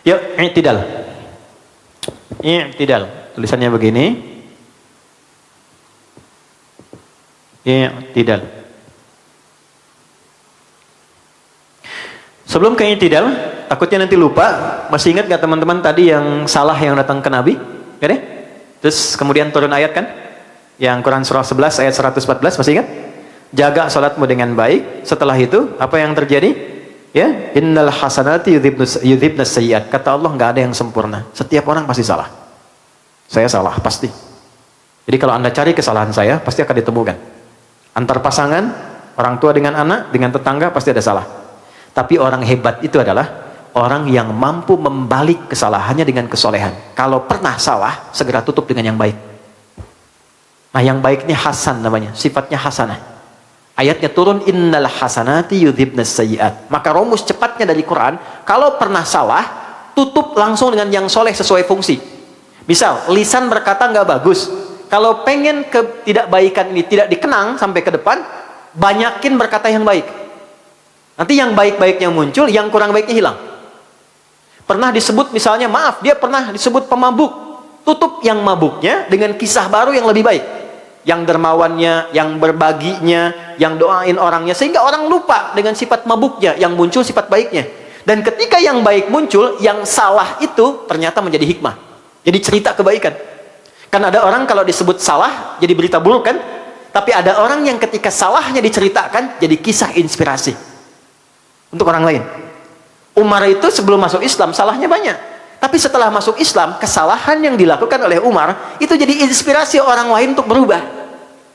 Yuk, i'tidal. I'tidal. Tulisannya begini. I'tidal. Sebelum ke i'tidal, takutnya nanti lupa. Masih ingat gak teman-teman tadi yang salah yang datang ke Nabi? Gak deh? Terus kemudian turun ayat kan? Yang Quran surah 11 ayat 114, masih ingat? Jaga salatmu dengan baik. Setelah itu, apa yang terjadi? Ya, innal hasanati yudhibnas sayyiat. Kata Allah, nggak ada yang sempurna. Setiap orang pasti salah. Saya salah, pasti. Jadi kalau Anda cari kesalahan saya, pasti akan ditemukan. Antar pasangan, orang tua dengan anak, dengan tetangga, pasti ada salah. Tapi orang hebat itu adalah orang yang mampu membalik kesalahannya dengan kesolehan. Kalau pernah salah, segera tutup dengan yang baik. Nah, yang baik ini hasan namanya, sifatnya hasanah. Ayatnya turun, innal hasanati yudhibnas sayyiat. Maka rumus cepatnya dari Quran, kalau pernah salah, tutup langsung dengan yang soleh sesuai fungsi. Misal, lisan berkata nggak bagus. Kalau pengen ketidakbaikan ini tidak dikenang sampai ke depan, banyakin berkata yang baik. Nanti yang baik-baiknya muncul, yang kurang baiknya hilang. Pernah disebut misalnya, maaf, dia pernah disebut pemabuk. Tutup yang mabuknya dengan kisah baru yang lebih baik. Yang dermawannya, yang berbaginya, yang doain orangnya, sehingga orang lupa dengan sifat mabuknya, yang muncul sifat baiknya. Dan ketika yang baik muncul, yang salah itu ternyata menjadi hikmah, jadi cerita kebaikan. Kan ada orang kalau disebut salah jadi berita buruk kan, tapi ada orang yang ketika salahnya diceritakan jadi kisah inspirasi untuk orang lain. Umar itu sebelum masuk Islam salahnya banyak, tapi setelah masuk Islam, kesalahan yang dilakukan oleh Umar itu jadi inspirasi orang lain untuk berubah.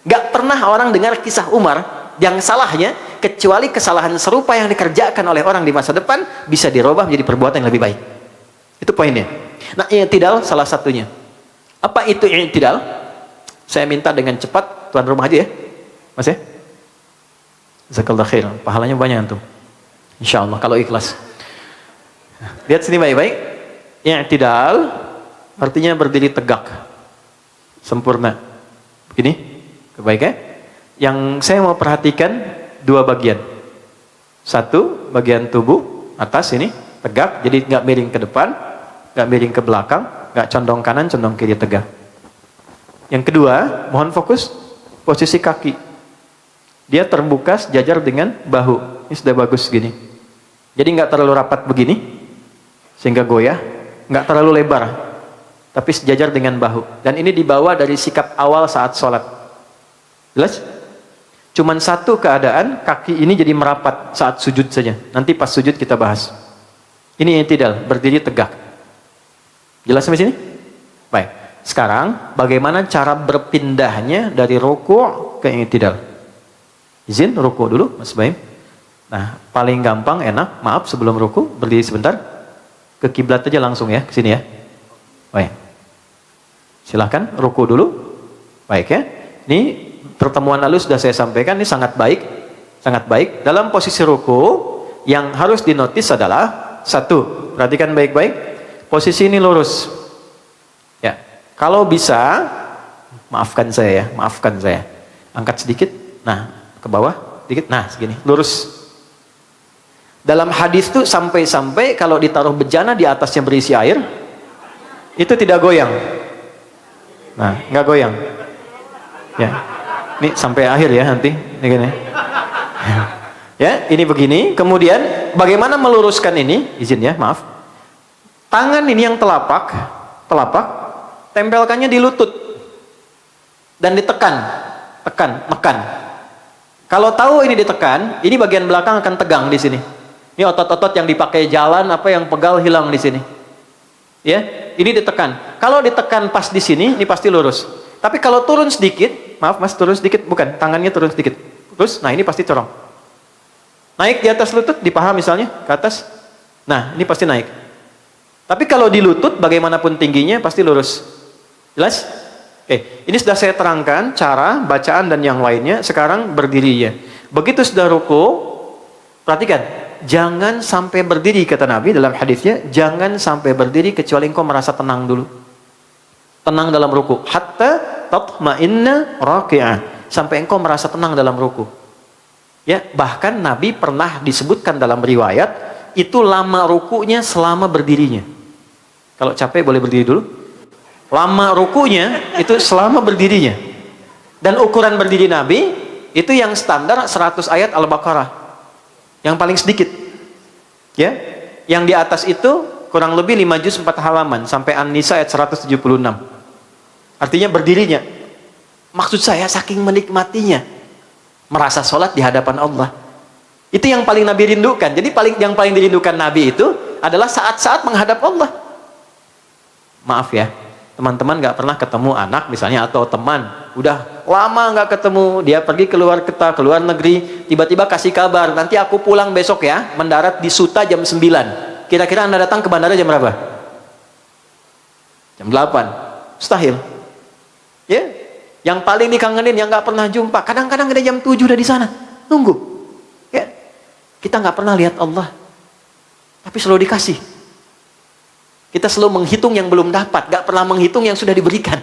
Gak pernah orang dengar kisah Umar yang salahnya, kecuali kesalahan serupa yang dikerjakan oleh orang di masa depan bisa dirubah menjadi perbuatan yang lebih baik. Itu poinnya. Nah, i'tidal salah satunya. Apa itu i'tidal? Saya minta dengan cepat, tuan rumah aja ya, Mas ya. Jazakallahu khair, pahalanya banyak antum. Insyaallah kalau ikhlas. Lihat sini baik-baik. I'tidal artinya berdiri tegak, sempurna. Begini, kebaiknya. Yang saya mau perhatikan dua bagian. Satu, bagian tubuh atas ini tegak, jadi nggak miring ke depan, nggak miring ke belakang, nggak condong kanan, condong kiri, tegak. Yang kedua, mohon fokus posisi kaki. Dia terbuka sejajar dengan bahu. Ini sudah bagus gini. Jadi nggak terlalu rapat begini, sehingga goyah, nggak terlalu lebar, tapi sejajar dengan bahu. Dan ini dibawa dari sikap awal saat sholat. Jelas? Cuman satu keadaan, kaki ini jadi merapat saat sujud saja. Nanti pas sujud kita bahas. Ini i'tidal, berdiri tegak. Jelas sampai sini? Baik. Sekarang, bagaimana cara berpindahnya dari ruku' ke i'tidal? Izin, ruku' dulu, Mas Baim. Nah, paling gampang, enak, maaf sebelum ruku', berdiri sebentar. Ke kiblat aja langsung ya, ke sini ya. Baik. Silahkan, ruku' dulu. Baik ya. Ini pertemuan lalu sudah saya sampaikan, ini sangat baik, sangat baik. Dalam posisi ruku, yang harus dinotis adalah satu, perhatikan baik-baik, posisi ini lurus. Ya, kalau bisa, maafkan saya ya, maafkan saya. Angkat sedikit, nah ke bawah, sedikit, nah segini, lurus. Dalam hadis itu sampai-sampai kalau ditaruh bejana di atasnya berisi air, itu tidak goyang. Nah, nggak goyang. Ya. Ini sampai akhir ya nanti, ini gini. Ya, ini begini. Kemudian bagaimana meluruskan ini? Izin ya, maaf. Tangan ini yang telapak, tempelkannya di lutut dan ditekan, tekan. Kalau tahu ini ditekan, ini bagian belakang akan tegang di sini. Ini otot-otot yang dipakai jalan, apa yang pegal hilang di sini. Ya, ini ditekan. Kalau ditekan pas di sini, ini pasti lurus. Tapi kalau turun sedikit, maaf mas, turun sedikit, bukan, tangannya turun sedikit. Terus, nah ini pasti corong. Naik di atas lutut, di paha misalnya, ke atas. Nah, ini pasti naik. Tapi kalau di lutut, bagaimanapun tingginya, pasti lurus. Jelas? Oke, ini sudah saya terangkan, cara, bacaan, dan yang lainnya. Sekarang berdiri ya. Begitu sudah ruku, perhatikan. Jangan sampai berdiri, kata Nabi dalam hadisnya, jangan sampai berdiri kecuali engkau merasa tenang dulu. Tenang dalam ruku, hatta tatma'inna raki'ah, sampai engkau merasa tenang dalam ruku. Ya, bahkan Nabi pernah disebutkan dalam riwayat itu lama rukunya selama berdirinya. Kalau capek boleh berdiri dulu. Lama rukunya itu selama berdirinya. Dan ukuran berdiri Nabi itu yang standar 100 ayat Al-Baqarah. Yang paling sedikit. Ya. Yang di atas itu kurang lebih 5 juz 4 halaman sampai An-Nisa ayat 176. Artinya berdirinya. Maksud saya saking menikmatinya merasa sholat di hadapan Allah. Itu yang paling Nabi rindukan. Jadi yang paling dirindukan Nabi itu adalah saat-saat menghadap Allah. Maaf ya, teman-teman gak pernah ketemu anak misalnya atau teman, udah lama gak ketemu, dia pergi keluar kota, keluar negeri, tiba-tiba kasih kabar, nanti aku pulang besok ya, mendarat di Suta jam 9. Kira-kira Anda datang ke bandara jam berapa? Jam 8. Mustahil. Ya, yang paling dikangenin, yang gak pernah jumpa, kadang-kadang ada jam 7 udah di sana, nunggu. Ya, kita gak pernah lihat Allah, tapi selalu dikasih. Kita selalu menghitung yang belum dapat, gak pernah menghitung yang sudah diberikan.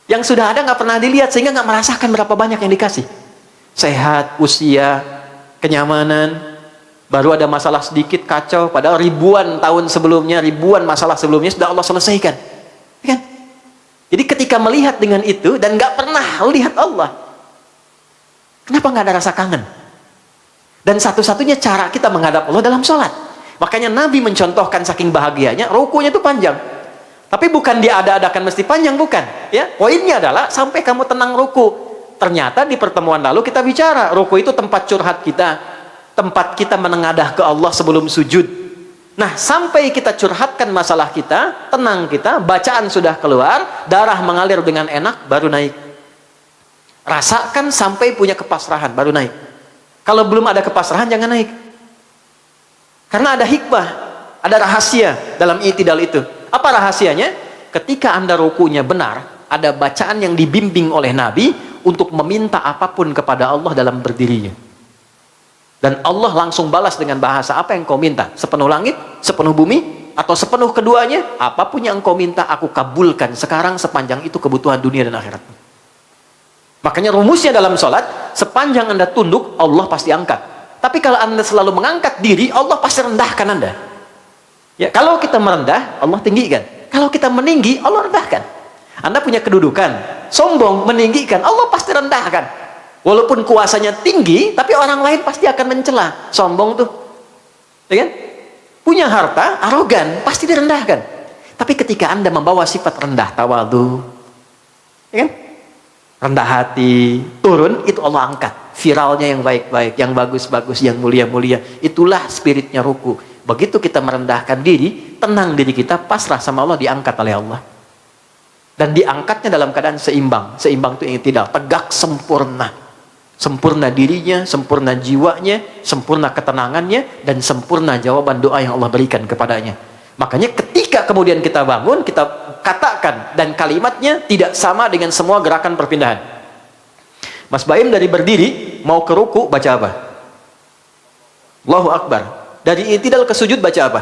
Yang sudah ada gak pernah dilihat, sehingga gak merasakan berapa banyak yang dikasih. Sehat, usia, kenyamanan, baru ada masalah sedikit kacau, padahal ribuan tahun sebelumnya, ribuan masalah sebelumnya sudah Allah selesaikan. Kan? Jadi ketika melihat dengan itu, dan gak pernah lihat Allah, kenapa gak ada rasa kangen? Dan satu-satunya cara kita menghadap Allah dalam sholat. Makanya Nabi mencontohkan saking bahagianya, rukunya itu panjang. Tapi bukan diada-adakan mesti panjang, bukan. Ya, poinnya adalah sampai kamu tenang ruku. Ternyata di pertemuan lalu kita bicara, ruku itu tempat curhat kita, tempat kita menengadah ke Allah sebelum sujud. Nah, sampai kita curhatkan masalah kita, tenang kita, bacaan sudah keluar, darah mengalir dengan enak, baru naik. Rasakan sampai punya kepasrahan, baru naik. Kalau belum ada kepasrahan, jangan naik. Karena ada hikmah, ada rahasia dalam i'tidal itu. Apa rahasianya? Ketika Anda rukunya benar, ada bacaan yang dibimbing oleh Nabi untuk meminta apapun kepada Allah dalam berdirinya. Dan Allah langsung balas dengan bahasa, apa yang kau minta? Sepenuh langit, sepenuh bumi, atau sepenuh keduanya? Apapun yang kau minta, aku kabulkan sekarang sepanjang itu kebutuhan dunia dan akhirat. Makanya rumusnya dalam sholat, sepanjang Anda tunduk, Allah pasti angkat. Tapi kalau Anda selalu mengangkat diri, Allah pasti rendahkan Anda. Ya, kalau kita merendah, Allah tinggikan. Kalau kita meninggi, Allah rendahkan. Anda punya kedudukan, sombong, meninggikan, Allah pasti rendahkan. Walaupun kuasanya tinggi, tapi orang lain pasti akan mencela. Sombong tuh. Ya kan? Punya harta, arogan, pasti direndahkan. Tapi ketika Anda membawa sifat rendah, tawadhu, ya kan? Rendah hati, turun, itu Allah angkat. Viralnya yang baik-baik, yang bagus-bagus, yang mulia-mulia. Itulah spiritnya ruku. Begitu kita merendahkan diri, tenang diri kita, pasrah sama Allah, diangkat oleh Allah. Dan diangkatnya dalam keadaan seimbang. Seimbang itu yang tidak tegak, sempurna. Sempurna dirinya, sempurna jiwanya, sempurna ketenangannya, dan sempurna jawaban doa yang Allah berikan kepadanya. Makanya ketika kemudian kita bangun, kita katakan, dan kalimatnya tidak sama dengan semua gerakan perpindahan. Mas Baim dari berdiri mau ke ruku baca apa? Allahu Akbar. Dari i'tidal ke sujud baca apa?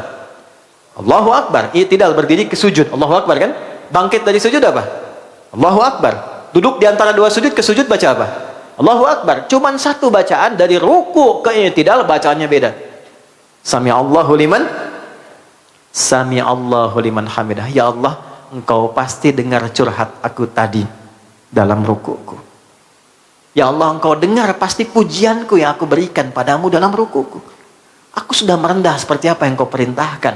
Allahu Akbar. I'tidal berdiri ke sujud, Allahu Akbar kan? Bangkit dari sujud apa? Allahu Akbar. Duduk di antara dua sujud ke sujud baca apa? Allahu Akbar. Cuman satu bacaan dari ruku ke i'tidal bacaannya beda. Sami'allahu liman hamidah. Ya Allah, Engkau pasti dengar curhat aku tadi dalam rukuku. Ya Allah, Engkau dengar pasti pujianku yang aku berikan padamu dalam rukuku. Aku sudah merendah seperti apa yang Kau perintahkan.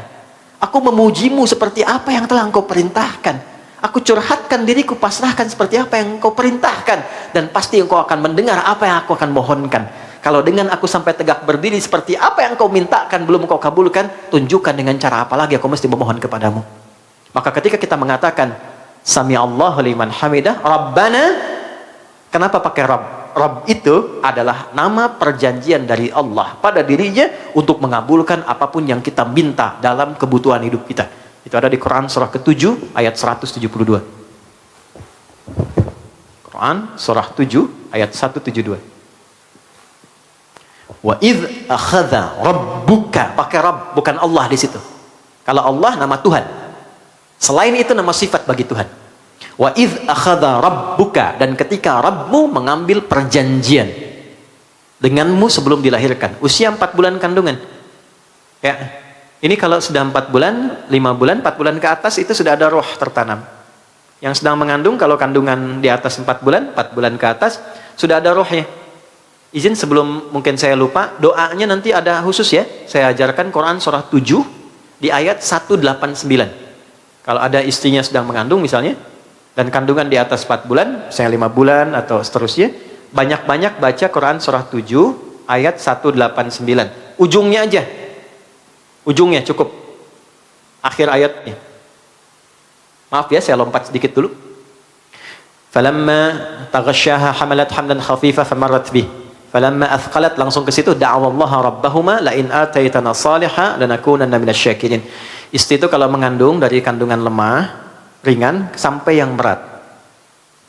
Aku memujimu seperti apa yang telah Engkau perintahkan. Aku curhatkan diriku, pasrahkan seperti apa yang Engkau perintahkan. Dan pasti Engkau akan mendengar apa yang aku akan mohonkan. Kalau dengan aku sampai tegak berdiri seperti apa yang Kau mintakan belum Kau kabulkan, tunjukkan dengan cara apa lagi aku mesti memohon kepadamu. Maka ketika kita mengatakan Sami'allahu liman hamidah, Rabbana, kenapa pakai Rabb? Rabb itu adalah nama perjanjian dari Allah pada dirinya untuk mengabulkan apapun yang kita minta dalam kebutuhan hidup kita. Itu ada di Quran surah ke-7 ayat 172. Quran surah 7 ayat 172. Wa idz akhadha rabbuka, pakai Rabb, bukan Allah di situ. Kalau Allah nama Tuhan. Selain itu nama sifat bagi Tuhan. Wa idz akhadha rabbuka, dan ketika Rabbmu mengambil perjanjian denganmu sebelum dilahirkan, usia 4 bulan kandungan. Ya. Ini kalau sudah 4 bulan, 5 bulan, 4 bulan ke atas itu sudah ada roh tertanam. Yang sedang mengandung, kalau kandungan di atas 4 bulan, 4 bulan ke atas, sudah ada rohnya. Izin sebelum mungkin saya lupa, doanya nanti ada khusus ya. Saya ajarkan Quran surah 7 di ayat 189. Kalau ada istrinya sedang mengandung misalnya, dan kandungan di atas 4 bulan, misalnya 5 bulan atau seterusnya, banyak-banyak baca Quran surah 7 ayat 189. Ujungnya aja. Ujungnya cukup. Akhir ayatnya. Maaf ya, saya lompat sedikit dulu. Falamma taghasyaha hamalat hamdan khafifa famarrat bih. Falamma athqalat, langsung ke situ, da'awallaha rabbahuma la in ataitana salihah lanakunanna minasyakirin. Istri itu kalau mengandung dari kandungan lemah, ringan sampai yang berat,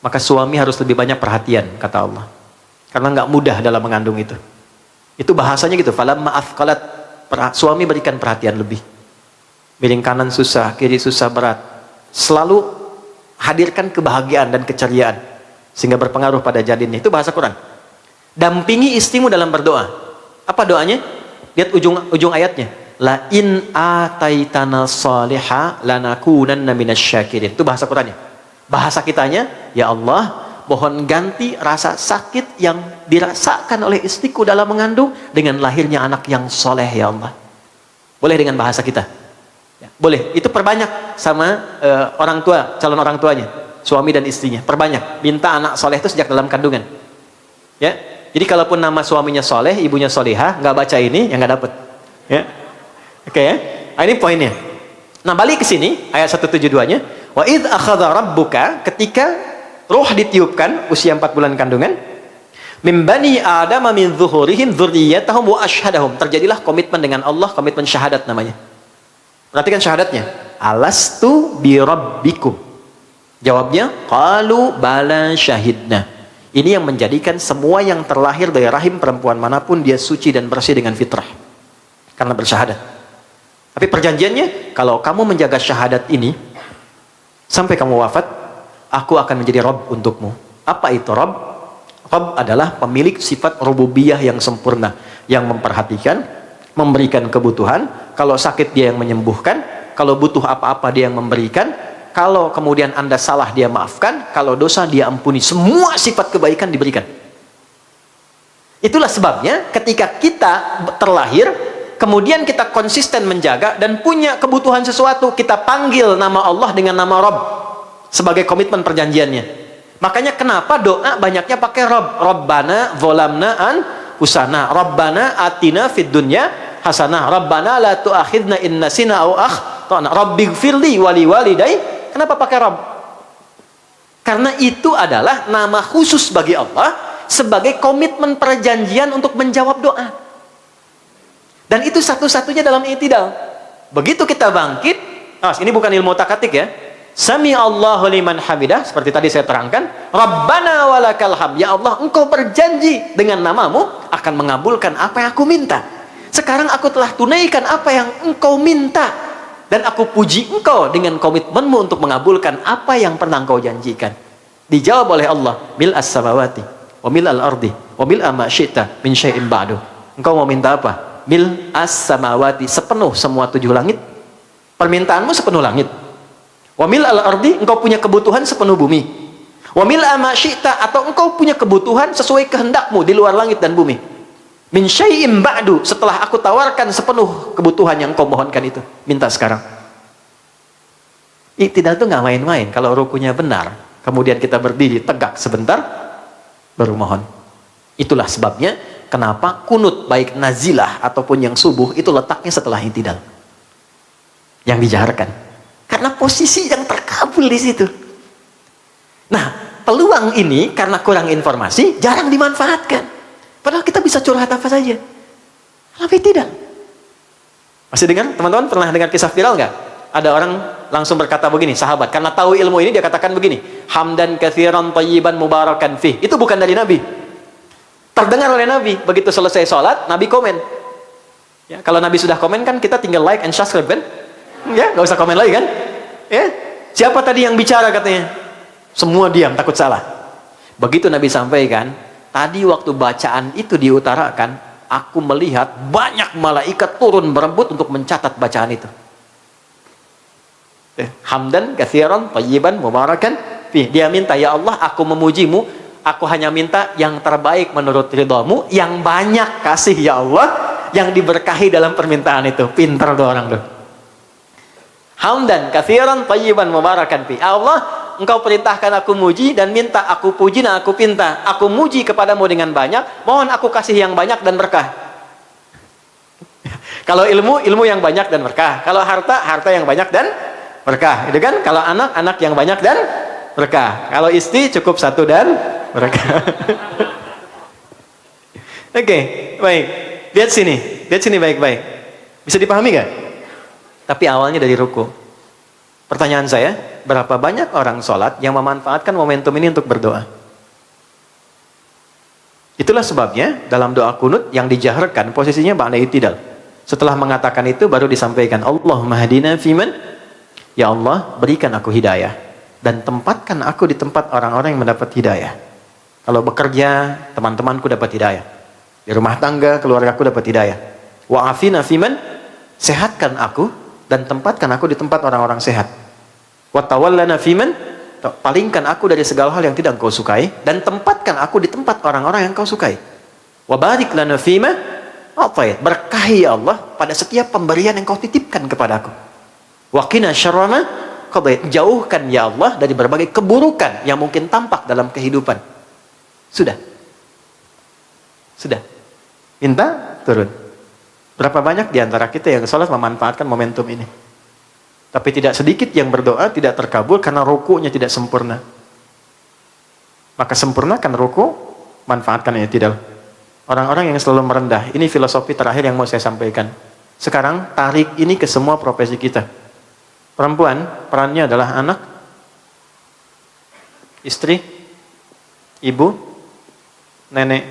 maka suami harus lebih banyak perhatian, kata Allah. Karena nggak mudah dalam mengandung itu. Itu bahasanya gitu. Falamma athqalat, suami berikan perhatian lebih. Miring kanan susah, kiri susah, berat. Selalu hadirkan kebahagiaan dan keceriaan sehingga berpengaruh pada janinnya. Itu bahasa Quran. Dampingi istrimu dalam berdoa. Apa doanya? Lihat ujung ayatnya. La in ataitana salihah lanakunanna minasyakirin. Itu bahasa Qurannya. Bahasa kitanya, ya Allah, mohon ganti rasa sakit yang dirasakan oleh istriku dalam mengandung dengan lahirnya anak yang soleh, ya Allah. Boleh dengan bahasa kita? Ya, boleh. Itu perbanyak sama orang tua, calon orang tuanya, suami dan istrinya. Perbanyak. Minta anak soleh itu sejak dalam kandungan. Ya. Jadi kalaupun nama suaminya soleh, ibunya solehah, nggak baca ini, ya nggak dapet. Ya. Oke ya. Nah, ini poinnya. Nah, balik ke sini ayat 172-nya. Wa id akhadha rabbuka, ketika roh ditiupkan usia 4 bulan kandungan, mim bani adama min zuhurihim dzurriyyatahum wa asyhadahum. Terjadilah komitmen dengan Allah, komitmen syahadat namanya. Perhatikan syahadatnya. Alastu bi rabbikum. Jawabnya, qalu bala syahidna. Ini yang menjadikan semua yang terlahir dari rahim perempuan manapun dia suci dan bersih dengan fitrah. Karena bersyahadat. Tapi perjanjiannya, kalau kamu menjaga syahadat ini sampai kamu wafat, aku akan menjadi Rabb untukmu. Apa itu Rabb? Rabb adalah pemilik sifat rububiyah yang sempurna, yang memperhatikan, memberikan kebutuhan. Kalau sakit dia yang menyembuhkan, kalau butuh apa-apa dia yang memberikan, kalau kemudian Anda salah dia maafkan, kalau dosa dia ampuni. Semua sifat kebaikan diberikan. Itulah sebabnya ketika kita terlahir, kemudian kita konsisten menjaga dan punya kebutuhan sesuatu, kita panggil nama Allah dengan nama Rabb sebagai komitmen perjanjiannya. Makanya kenapa doa banyaknya pakai Rabb. Rabbana zolamna anfusana, Rabbana atina fid dunya hasanah, Rabbana la tu'akhidna in nasina aw akhtana, Rabbighfirli wali walidai. Kenapa pakai Rabb? Karena itu adalah nama khusus bagi Allah sebagai komitmen perjanjian untuk menjawab doa. Dan itu satu-satunya dalam i'tidal. Begitu kita bangkit, ini bukan ilmu takatik ya. Sami Allahu liman hamidah, seperti tadi saya terangkan, Rabbana walakal hamd. Ya Allah, engkau berjanji dengan namamu akan mengabulkan apa yang aku minta. Sekarang aku telah tunaikan apa yang engkau minta. Dan aku puji engkau dengan komitmenmu untuk mengabulkan apa yang pernah engkau janjikan. Dijawab oleh Allah, mil as-samawati wa mil al-ardi wa mil ma syi'ta min syai'in ba'du. Engkau mau minta apa? Mil as-samawati, sepenuh semua 7 langit. Permintaanmu sepenuh langit. Wa mil al-ardi, engkau punya kebutuhan sepenuh bumi. Wa mil ma syi'ta, atau engkau punya kebutuhan sesuai kehendakmu di luar langit dan bumi. Min syai'in ba'du, setelah aku tawarkan sepenuh kebutuhan yang kau mohonkan itu, minta sekarang. I'tidal itu nggak main-main. Kalau rukunya benar, kemudian kita berdiri tegak sebentar, baru mohon. Itulah sebabnya kenapa kunut baik nazilah ataupun yang subuh itu letaknya setelah i'tidal, yang dijaharkan. Karena posisi yang terkabul di situ. Nah, peluang ini karena kurang informasi jarang dimanfaatkan. Padahal kita bisa curhat apa saja. Tapi tidak. Masih dengar? Teman-teman pernah dengar kisah viral nggak? Ada orang langsung berkata begini, sahabat, karena tahu ilmu ini dia katakan begini, hamdan katsiran thayyiban mubarakan fih. Itu bukan dari Nabi. Terdengar oleh Nabi. Begitu selesai sholat, Nabi komen. Ya, kalau Nabi sudah komen kan kita tinggal like and subscribe kan? Ya, nggak usah komen lagi kan? Ya, siapa tadi yang bicara katanya? Semua diam, takut salah. Begitu Nabi sampaikan, tadi waktu bacaan itu diutarakan, aku melihat banyak malaikat turun berebut untuk mencatat bacaan itu. Hamdan katsiran thayyiban mubarakan fi. Dia minta, ya Allah, aku memujimu, aku hanya minta yang terbaik menurut ridhamu, yang banyak kasih ya Allah, yang diberkahi dalam permintaan itu. Pintar tuh orang tuh. Hamdan katsiran thayyiban mubarakan fi. Allah, engkau perintahkan aku muji dan minta, aku puji dan aku pinta. Aku muji kepadamu dengan banyak, mohon aku kasih yang banyak dan berkah. Kalau ilmu yang banyak dan berkah. Kalau harta yang banyak dan berkah. Itu kan? Kalau anak yang banyak dan berkah. Kalau istri cukup satu dan berkah. Oke, baik. Lihat sini baik-baik. Bisa dipahami gak? Tapi awalnya dari ruku. Pertanyaan saya, berapa banyak orang sholat yang memanfaatkan momentum ini untuk berdoa? Itulah sebabnya dalam doa kunut yang dijaharkan posisinya ba'da i'tidal. Setelah mengatakan itu baru disampaikan, Allahumma hadina fiman, ya Allah berikan aku hidayah dan tempatkan aku di tempat orang-orang yang mendapat hidayah. Kalau bekerja, teman-temanku dapat hidayah. Di rumah tangga, keluargaku dapat hidayah. Wa afina fiman, sehatkan aku dan tempatkan aku di tempat orang-orang sehat. Wa tawallana fiman, palingkan aku dari segala hal yang tidak engkau sukai dan tempatkan aku di tempat orang-orang yang engkau sukai. Wa barik lana fima, berkahi ya Allah pada setiap pemberian yang kau titipkan kepadaku. Wa qina syarra ma qadait, jauhkan ya Allah dari berbagai keburukan yang mungkin tampak dalam kehidupan. Sudah. Minta turun. Berapa banyak di antara kita yang sholat memanfaatkan momentum ini? Tapi tidak sedikit yang berdoa tidak terkabul karena rukunya tidak sempurna. Maka sempurnakan ruku, manfaatkan i'tidal. Orang-orang yang selalu merendah, ini filosofi terakhir yang mau saya sampaikan. Sekarang tarik ini ke semua profesi kita. Perempuan, perannya adalah anak, istri, ibu, nenek,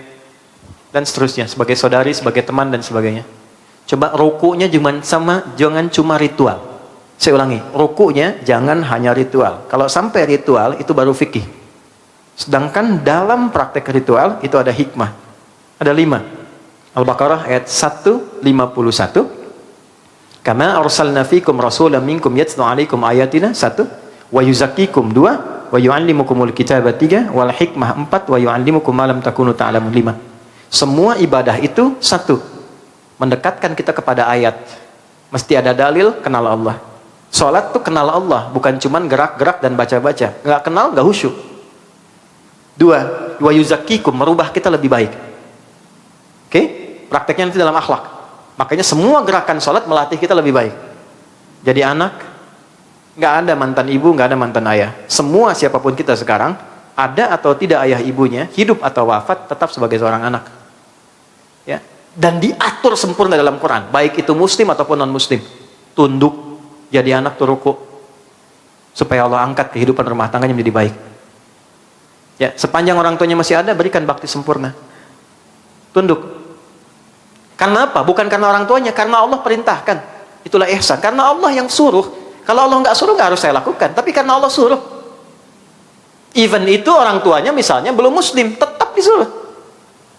dan seterusnya. Sebagai saudari, sebagai teman, dan sebagainya. Coba rukunya jangan cuma ritual. Saya ulangi, rukunya jangan hanya ritual. Kalau sampai ritual, itu baru fikih. Sedangkan dalam praktek ritual, itu ada hikmah. Ada 5. Al-Baqarah ayat 151. Kama arsalna fikum rasulan minkum yatlu alaikum ayatina 1. Wa yuzakkikum 2. Wa yu'allimukumul kitaba 3. Wal hikmah 4. Wa yu'allimukum ma lam takunu ta'lamun 5. Semua ibadah itu 1. Mendekatkan kita kepada ayat. Mesti ada dalil, kenal Allah. Salat tuh kenal Allah, bukan cuman gerak-gerak dan baca-baca. Nggak kenal, nggak khusyuk. 2. Wa yuzakkikum, merubah kita lebih baik. Oke, prakteknya nanti dalam akhlak. Makanya semua gerakan sholat melatih kita lebih baik. Jadi anak, nggak ada mantan ibu, nggak ada mantan ayah. Semua siapapun kita sekarang, ada atau tidak ayah ibunya, hidup atau wafat, tetap sebagai seorang anak. Ya, dan diatur sempurna dalam Quran, baik itu muslim ataupun non muslim. Tunduk, jadi anak tuh ruku, supaya Allah angkat kehidupan rumah tangganya menjadi baik. Ya, sepanjang orang tuanya masih ada, berikan bakti sempurna. Tunduk. Karena apa? Bukan karena orang tuanya, karena Allah perintahkan. Itulah ihsan. Karena Allah yang suruh. Kalau Allah nggak suruh, nggak harus saya lakukan. Tapi karena Allah suruh. Even itu orang tuanya misalnya belum muslim, tetap disuruh.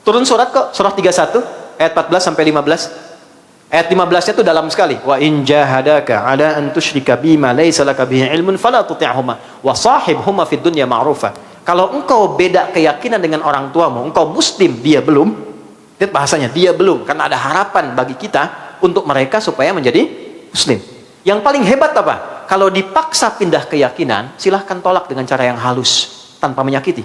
Turun surat kok, surah 31 ayat 14 sampai 15. Ayat 15-nya itu dalam sekali. Wa in jahadaka ala an tusyrika bima laysa laka bihi ilmun fala tuti'huma wa sahibhuma fid dunya ma'rufa. Kalau engkau beda keyakinan dengan orang tuamu, engkau muslim, dia belum. Lihat bahasanya, dia belum. Karena ada harapan bagi kita untuk mereka supaya menjadi muslim. Yang paling hebat apa? Kalau dipaksa pindah keyakinan, silahkan tolak dengan cara yang halus, tanpa menyakiti.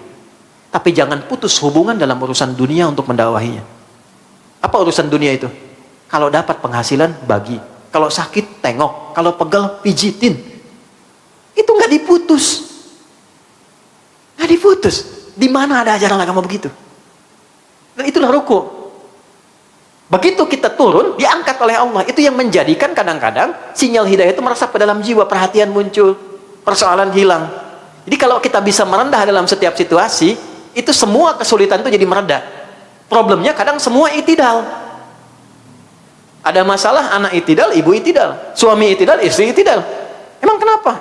Tapi jangan putus hubungan dalam urusan dunia untuk mendakwahinya. Apa urusan dunia itu? Kalau dapat penghasilan, bagi. Kalau sakit, tengok. Kalau pegal, pijitin. Itu nggak diputus. Nggak diputus. Di mana ada ajaran agama begitu? Dan itulah ruku. Begitu kita turun, diangkat oleh Allah. Itu yang menjadikan kadang-kadang sinyal hidayah itu meresap ke dalam jiwa, perhatian muncul, persoalan hilang. Jadi kalau kita bisa merendah dalam setiap situasi, itu semua kesulitan itu jadi mereda. Problemnya kadang semua i'tidal. Ada masalah, anak i'tidal, ibu i'tidal, suami i'tidal, istri i'tidal. Emang kenapa?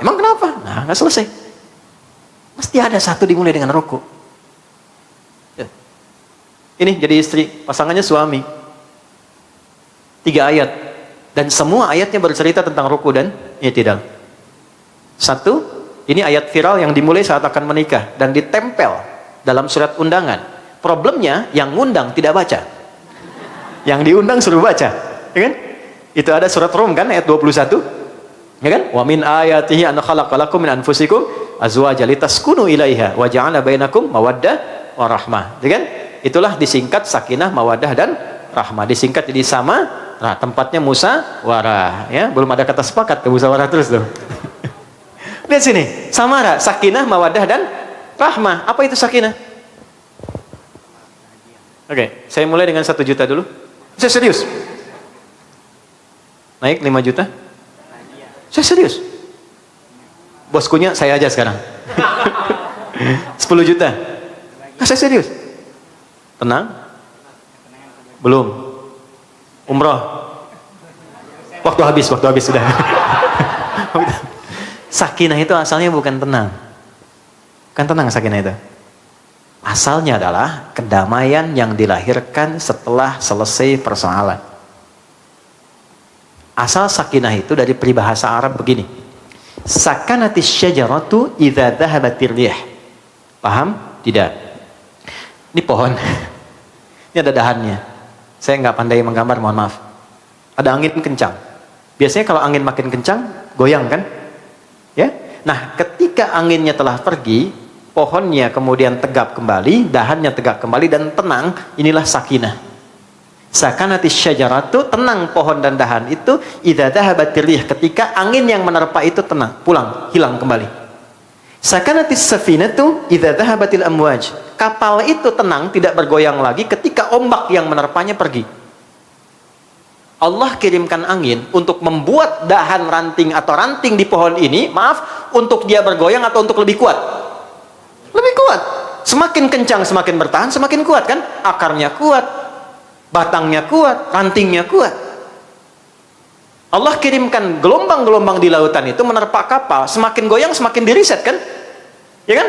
Nah, nggak selesai. Mesti ada satu dimulai dengan ruku. Ini jadi istri, pasangannya suami. 3 ayat. Dan semua ayatnya bercerita tentang ruku dan i'tidal. 1, ini ayat viral yang dimulai saat akan menikah dan ditempel dalam surat undangan. Problemnya yang ngundang tidak baca. Yang diundang suruh baca, ya kan? Itu ada surat Rum kan ayat 21. Ya kan? Wa min ayatihi an khalaqalakum min anfusikum azwaja litaskunu ilaiha wa ja'ala bainakum mawaddah wa rahmah. Ya kan? Itulah disingkat sakinah, mawaddah dan rahmah. Disingkat jadi sama. Nah, tempatnya musyawarah, ya. Belum ada kata sepakat ke musyawarah terus tuh. Lihat sini, samara, sakinah, mawaddah dan rahmah. Apa itu sakinah? Oke, saya mulai dengan 1 juta dulu. Saya serius. Naik 5 juta. Saya serius. Boskunya saya aja sekarang. 10 juta. Saya serius. Tenang? Belum. Umroh. Waktu habis sudah. Sakinah itu asalnya bukan tenang. Bukan tenang sakinah itu. Asalnya adalah kedamaian yang dilahirkan setelah selesai persoalan. Asal sakinah itu dari peribahasa Arab begini. Sakanatis syajaratu idza dhahabatir rih. Paham? Tidak. Ini pohon. Ini ada dahannya. Saya nggak pandai menggambar, mohon maaf. Ada angin kencang. Biasanya kalau angin makin kencang, goyang kan? Ya. Nah, ketika anginnya telah pergi, pohonnya kemudian tegap kembali, dahannya tegak kembali dan tenang, inilah sakinah. Sakanatis syajaratu, tenang pohon dan dahan itu, idza dhahabatir rih, ketika angin yang menerpa itu tenang, pulang, hilang kembali. Sakanatis safinatu idza dhahabatil amwaj, kapal itu tenang, tidak bergoyang lagi ketika ombak yang menerpanya pergi. Allah kirimkan angin untuk membuat dahan ranting atau ranting di pohon ini, maaf, untuk dia bergoyang atau untuk lebih kuat? Lebih kuat. Semakin kencang semakin bertahan, semakin kuat kan? Akarnya kuat, batangnya kuat, rantingnya kuat. Allah kirimkan gelombang-gelombang di lautan itu menerpa kapal, semakin goyang semakin diriset kan? Ya kan?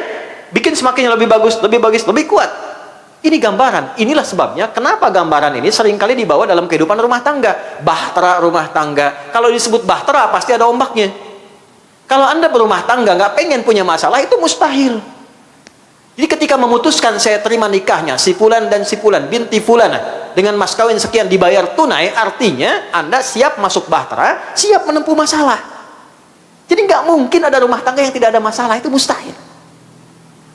Bikin semakin lebih bagus, lebih kuat. Ini gambaran. Inilah sebabnya kenapa gambaran ini seringkali dibawa dalam kehidupan rumah tangga. Bahtera rumah tangga. Kalau disebut bahtera pasti ada ombaknya. Kalau Anda berumah tangga nggak pengen punya masalah, itu mustahil. Jadi ketika memutuskan saya terima nikahnya si fulan dan si fulan binti fulana dengan mas kawin sekian dibayar tunai, artinya Anda siap masuk bahtera, siap menempuh masalah. Jadi nggak mungkin ada rumah tangga yang tidak ada masalah, itu mustahil.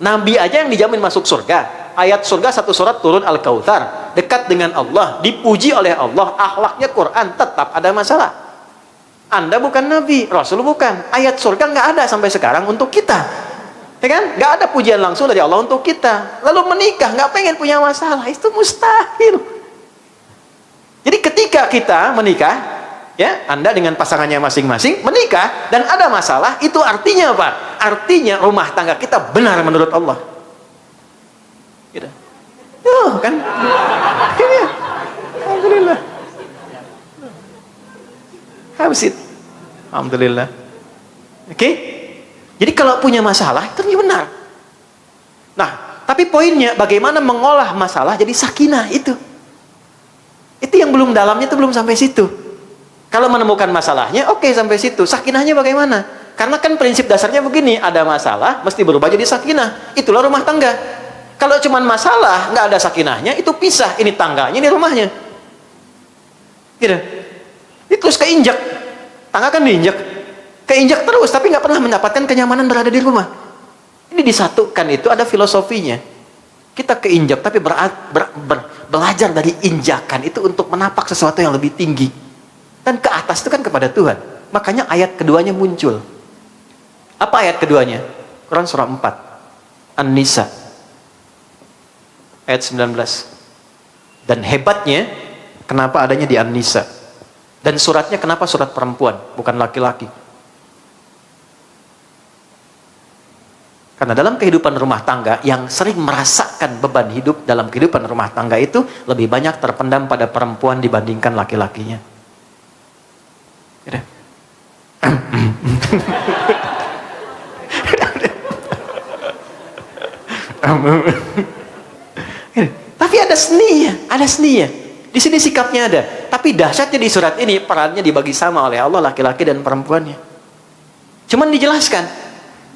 Nabi aja yang dijamin masuk surga. Ayat surga 1 surat turun Al-Kautsar, dekat dengan Allah, dipuji oleh Allah, akhlaknya Quran, tetap ada masalah. Anda bukan Nabi, Rasul bukan. Ayat surga nggak ada sampai sekarang untuk kita. Ya kan? Nggak ada pujian langsung dari Allah untuk kita. Lalu menikah, nggak pengen punya masalah, itu mustahil. Jadi ketika kita menikah, ya, Anda dengan pasangannya masing-masing menikah dan ada masalah, itu artinya apa? Artinya rumah tangga kita benar menurut Allah. Gitu. Kan? Ini. Alhamdulillah. Habis itu. Alhamdulillah. Oke? Jadi kalau punya masalah, itu benar. Nah, tapi poinnya bagaimana mengolah masalah jadi sakinah itu. Itu yang belum dalamnya, itu belum sampai situ. Kalau menemukan masalahnya, oke, sampai situ. Sakinahnya bagaimana? Karena kan prinsip dasarnya begini, ada masalah, mesti berubah jadi sakinah. Itulah rumah tangga. Kalau cuma masalah, nggak ada sakinahnya, itu pisah. Ini tangganya, ini rumahnya. Gitu. Itu terus keinjak. Tangga kan diinjak. Keinjak terus, tapi nggak pernah mendapatkan kenyamanan berada di rumah. Ini disatukan, itu ada filosofinya. Kita keinjak, tapi belajar dari injakan itu untuk menapak sesuatu yang lebih tinggi. Dan ke atas itu kan kepada Tuhan. Makanya ayat keduanya muncul. Apa ayat keduanya? Quran surah 4. An-Nisa. Ayat 19. Dan hebatnya, kenapa adanya di An-Nisa? Dan suratnya kenapa surat perempuan, bukan laki-laki? Karena dalam kehidupan rumah tangga, yang sering merasakan beban hidup dalam kehidupan rumah tangga itu lebih banyak terpendam pada perempuan dibandingkan laki-lakinya. Tapi ada seninya, Di sini sikapnya ada. Tapi dahsyatnya di surat ini, perannya dibagi sama oleh Allah, laki-laki dan perempuannya. Cuman dijelaskan.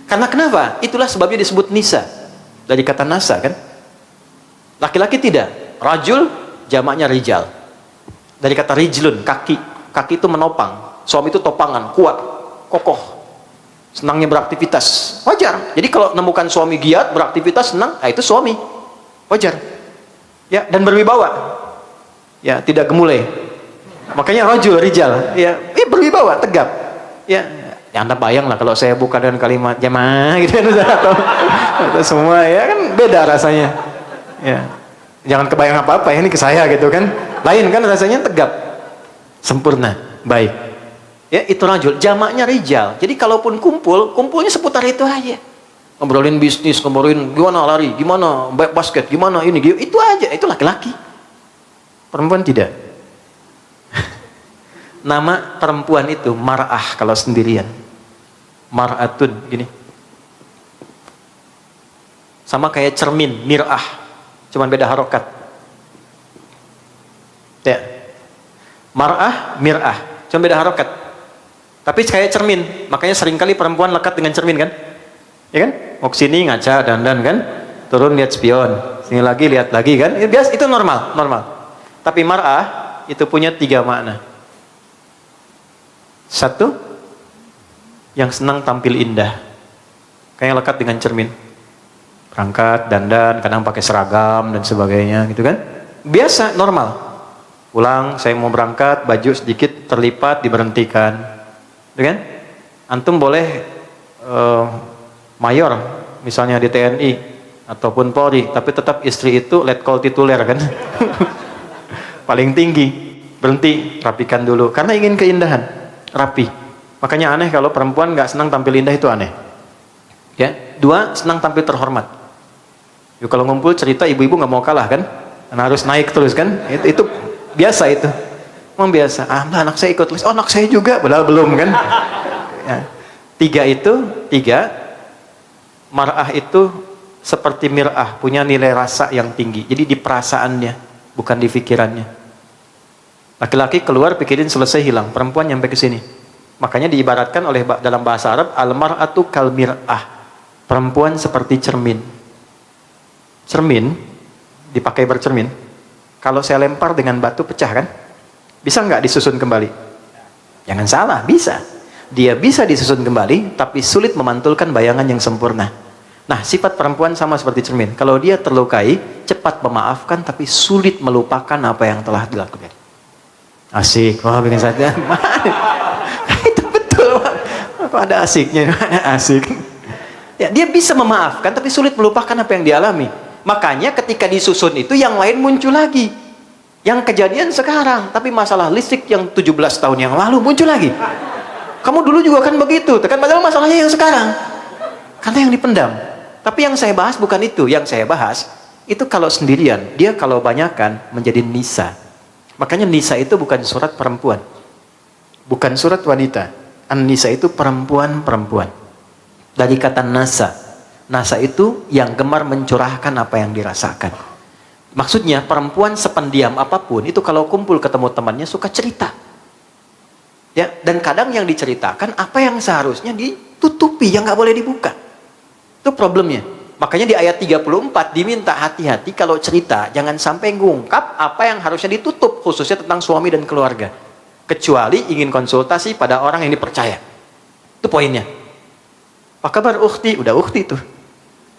Karena kenapa? Itulah sebabnya disebut nisa. Dari kata nasa kan. Laki-laki tidak. Rajul, jamaknya rijal. Dari kata rijlun, kaki. Kaki itu menopang. Suami itu topangan, kuat, kokoh. Senangnya beraktivitas. Wajar. Jadi kalau menemukan suami giat, beraktivitas, senang, itu suami. Wajar. Ya, dan berwibawa. Ya, tidak gemulai. Makanya rajul, rijal. Ya, berwibawa, tegap. Ya, Anda bayang lah kalau saya buka dengan kalimat jamaah gitu kan, atau semua, ya kan beda rasanya. Ya, jangan kebayang apa-apa, ini ke saya gitu kan. Lain kan rasanya, tegap, sempurna, baik. Ya, itu rajul, jamaknya rijal. Jadi kalaupun kumpul, kumpulnya seputar itu aja. Ngobrolin bisnis, ngobrolin gimana lari, gimana basket, gimana ini, itu aja. Itu laki-laki. Perempuan tidak. Nama perempuan itu mar'ah kalau sendirian. Mar'atun gini. Sama kayak cermin, mir'ah. Cuman beda harokat. Ya. Mar'ah, mir'ah. Cuman beda harokat. Tapi kayak cermin. Makanya seringkali perempuan lekat dengan cermin kan? Ya kan? Mau kesini ngaca, dandan kan? Turun lihat spion. Sini lagi lihat lagi kan? Biasa, itu normal, normal. Tapi mar'ah itu punya 3 makna. Satu, yang senang tampil indah. Kayak lekat dengan cermin. Berangkat, dandan, kadang pakai seragam dan sebagainya gitu kan. Biasa, normal. Pulang, saya mau berangkat, baju sedikit terlipat, diberhentikan. Gitu kan? Antum boleh mayor, misalnya di TNI, ataupun Polri, tapi tetap istri itu letkol tituler kan. Paling tinggi, berhenti, rapikan dulu, karena ingin keindahan, rapi. Makanya aneh kalau perempuan nggak senang tampil indah, itu aneh. Ya, 2, senang tampil terhormat. Yuk, kalau ngumpul cerita ibu-ibu nggak mau kalah kan, karena harus naik terus kan, itu biasa itu, memang biasa. Anak saya ikut les, oh anak saya juga, padahal belum kan. Ya. 3, mar'ah itu seperti mir'ah, punya nilai rasa yang tinggi. Jadi di perasaannya, bukan di pikirannya. Laki-laki keluar pikirin selesai hilang, perempuan nyampe ke sini. Makanya diibaratkan oleh dalam bahasa Arab, al-mar'atu kal mir'ah. Perempuan seperti cermin. Cermin dipakai bercermin. Kalau saya lempar dengan batu pecah kan? Bisa nggak disusun kembali? Jangan salah, bisa. Dia bisa disusun kembali, tapi sulit memantulkan bayangan yang sempurna. Nah, sifat perempuan sama seperti cermin. Kalau dia terlukai, cepat memaafkan, tapi sulit melupakan apa yang telah dilakukan. Asik, wah bikin saja. Itu betul. Kok ada asiknya? Asik. Ya, dia bisa memaafkan, tapi sulit melupakan apa yang dialami. Makanya ketika disusun itu, yang lain muncul lagi. Yang kejadian sekarang, tapi masalah listrik yang 17 tahun yang lalu muncul lagi. Kamu dulu juga kan begitu, kan padahal masalahnya yang sekarang. Karena yang dipendam. Tapi yang saya bahas bukan itu. Yang saya bahas, itu kalau sendirian. Dia kalau banyakan menjadi nisa. Makanya nisa itu bukan surat perempuan. Bukan surat wanita. An-nisa itu perempuan-perempuan. Dari kata nasa. Nasa itu yang gemar mencurahkan apa yang dirasakan. Maksudnya perempuan sependiam apapun, itu kalau kumpul ketemu temannya suka cerita. Ya, dan kadang yang diceritakan apa yang seharusnya ditutupi, yang nggak boleh dibuka. Itu problemnya. Makanya di ayat 34 diminta hati-hati kalau cerita, jangan sampai ngungkap apa yang harusnya ditutup, khususnya tentang suami dan keluarga. Kecuali ingin konsultasi pada orang yang dipercaya. Itu poinnya. Apa kabar ukhti? Udah ukhti tuh.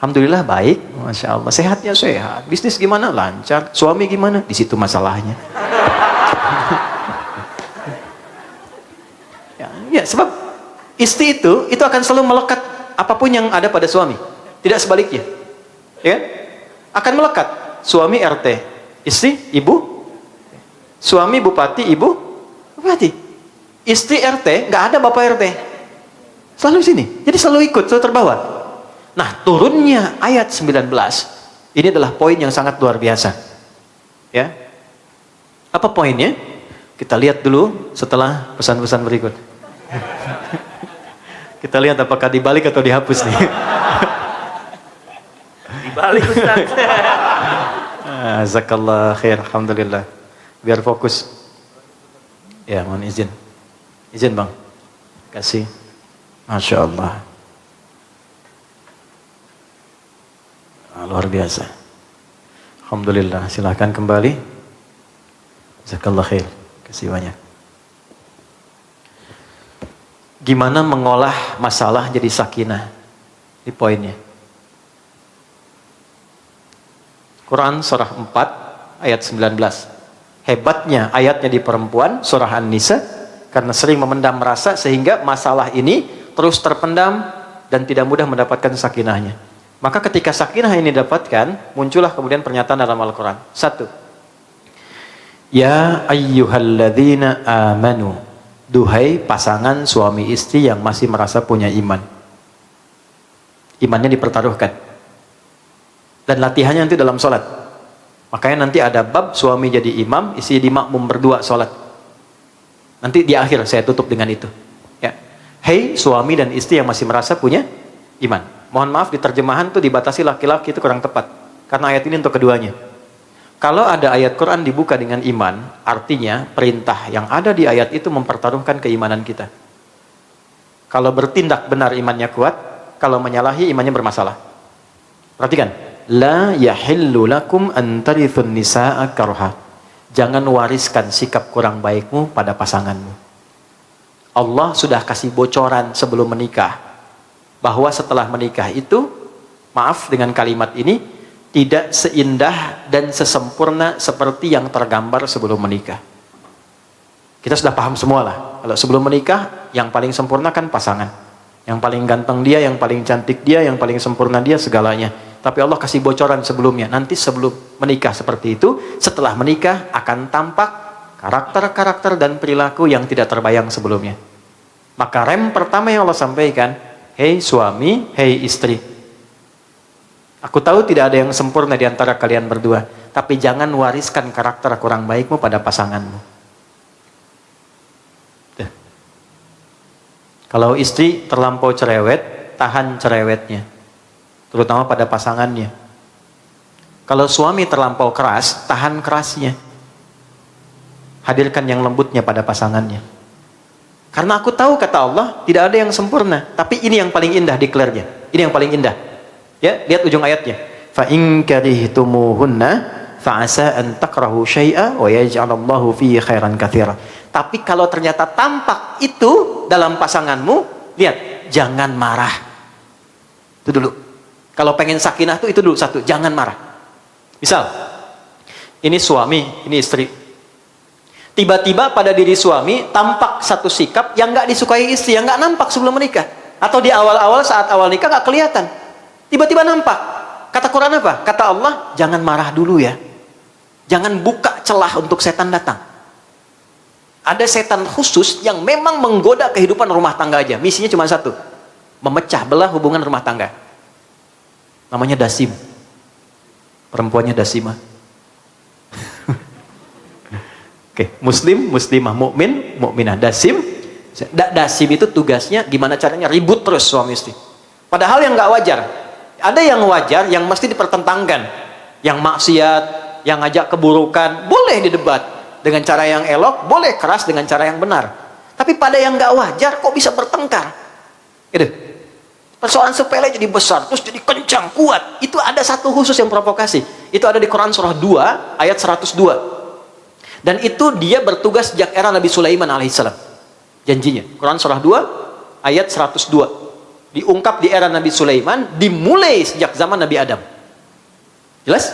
Alhamdulillah baik, Masya Allah. Sehatnya sehat. Bisnis gimana? Lancar. Suami gimana? Di situ masalahnya. Ya, sebab istri itu akan selalu melekat apapun yang ada pada suami. Tidak sebaliknya. Ya kan? Akan melekat. Suami RT, istri ibu, suami bupati, ibu bupati. Istri RT, nggak ada bapak RT. Selalu sini. Jadi selalu ikut, selalu terbawa. Nah, turunnya ayat 19 ini adalah poin yang sangat luar biasa. Ya. Apa poinnya? Kita lihat dulu setelah pesan-pesan berikut. Kita lihat apakah dibalik atau dihapus nih. Dibalik Ustaz. Jazakallah khair, alhamdulillah. biar fokus. Ya, mohon izin. Izin bang. Kasih. Masya Allah. Luar biasa. Alhamdulillah. Silahkan kembali. Jazakallah khair. Kasih banyak. Gimana mengolah masalah jadi sakinah? Ini poinnya. Quran surah 4 ayat 19. Hebatnya ayatnya di perempuan, surah An-Nisa, karena sering memendam rasa sehingga masalah ini terus terpendam dan tidak mudah mendapatkan sakinahnya. Maka ketika sakinah ini didapatkan, muncullah kemudian pernyataan dalam Al-Quran. 1. Ya ayyuhalladzina amanu, duhai pasangan suami istri yang masih merasa punya iman. Imannya dipertaruhkan. Dan latihannya nanti dalam sholat. Makanya nanti ada bab suami jadi imam, istri jadi makmum berdua sholat. Nanti di akhir saya tutup dengan itu. Ya. Hei suami dan istri yang masih merasa punya iman. Mohon maaf di terjemahan itu dibatasi laki-laki, itu kurang tepat. Karena ayat ini untuk keduanya. Kalau ada ayat Quran dibuka dengan iman, artinya perintah yang ada di ayat itu mempertaruhkan keimanan kita. Kalau bertindak benar imannya kuat, kalau menyalahi imannya bermasalah. Perhatikan, la yahillu lakum an tarithun nisaa karha. Jangan wariskan sikap kurang baikmu pada pasanganmu. Allah sudah kasih bocoran sebelum menikah bahwa setelah menikah itu, maaf dengan kalimat ini, tidak seindah dan sesempurna seperti yang tergambar sebelum menikah. Kita sudah paham semua lah. Kalau sebelum menikah, yang paling sempurna kan pasangan. Yang paling ganteng dia, yang paling cantik dia, yang paling sempurna dia, segalanya. Tapi Allah kasih bocoran sebelumnya. Nanti sebelum menikah seperti itu, setelah menikah akan tampak karakter-karakter dan perilaku yang tidak terbayang sebelumnya. Maka rem pertama yang Allah sampaikan, hei suami, hei istri. Aku tahu tidak ada yang sempurna di antara kalian berdua, tapi jangan wariskan karakter kurang baikmu pada pasanganmu. Tuh. Kalau istri terlampau cerewet, tahan cerewetnya, terutama pada pasangannya. Kalau suami terlampau keras, tahan kerasnya. Hadirkan yang lembutnya pada pasangannya. Karena aku tahu, kata Allah, tidak ada yang sempurna, tapi ini yang paling indah declare-nya. Ini yang paling indah. Ya, lihat ujung ayatnya. Fa in karihtumuhunna fa asa an takrahu syai'a wa yaj'alallahu fihi khairan katsira. Tapi kalau ternyata tampak itu dalam pasanganmu, lihat, jangan marah. Itu dulu. Kalau pengen sakinah itu dulu satu, jangan marah. Misal, ini suami, ini istri. Tiba-tiba pada diri suami tampak satu sikap yang nggak disukai istri, yang nggak nampak sebelum menikah. Atau di awal-awal saat awal nikah nggak kelihatan. Tiba-tiba nampak. Kata Quran apa? Kata Allah, jangan marah dulu ya. Jangan buka celah untuk setan datang. Ada setan khusus yang memang menggoda kehidupan rumah tangga aja. Misinya cuma satu. Memecah belah hubungan rumah tangga. Namanya Dasim. Perempuannya Dasimah. Oke, muslim, muslimah, mukmin, mukminah. Dasim. Dasim itu tugasnya gimana caranya ribut terus suami istri. Padahal yang nggak wajar. Ada yang wajar, yang mesti dipertentangkan. Yang maksiat, yang ngajak keburukan, boleh didebat. Dengan cara yang elok, boleh keras dengan cara yang benar. Tapi pada yang nggak wajar, kok bisa bertengkar? Gitu. Persoalan sepele jadi besar, terus jadi kencang, kuat. Itu ada satu khusus yang provokasi. Itu ada di Quran surah 2, ayat 102. Dan itu dia bertugas sejak era Nabi Sulaiman alaihissalam. Janjinya. Quran surah 2, ayat 102. Diungkap di era Nabi Sulaiman, dimulai sejak zaman Nabi Adam. Jelas?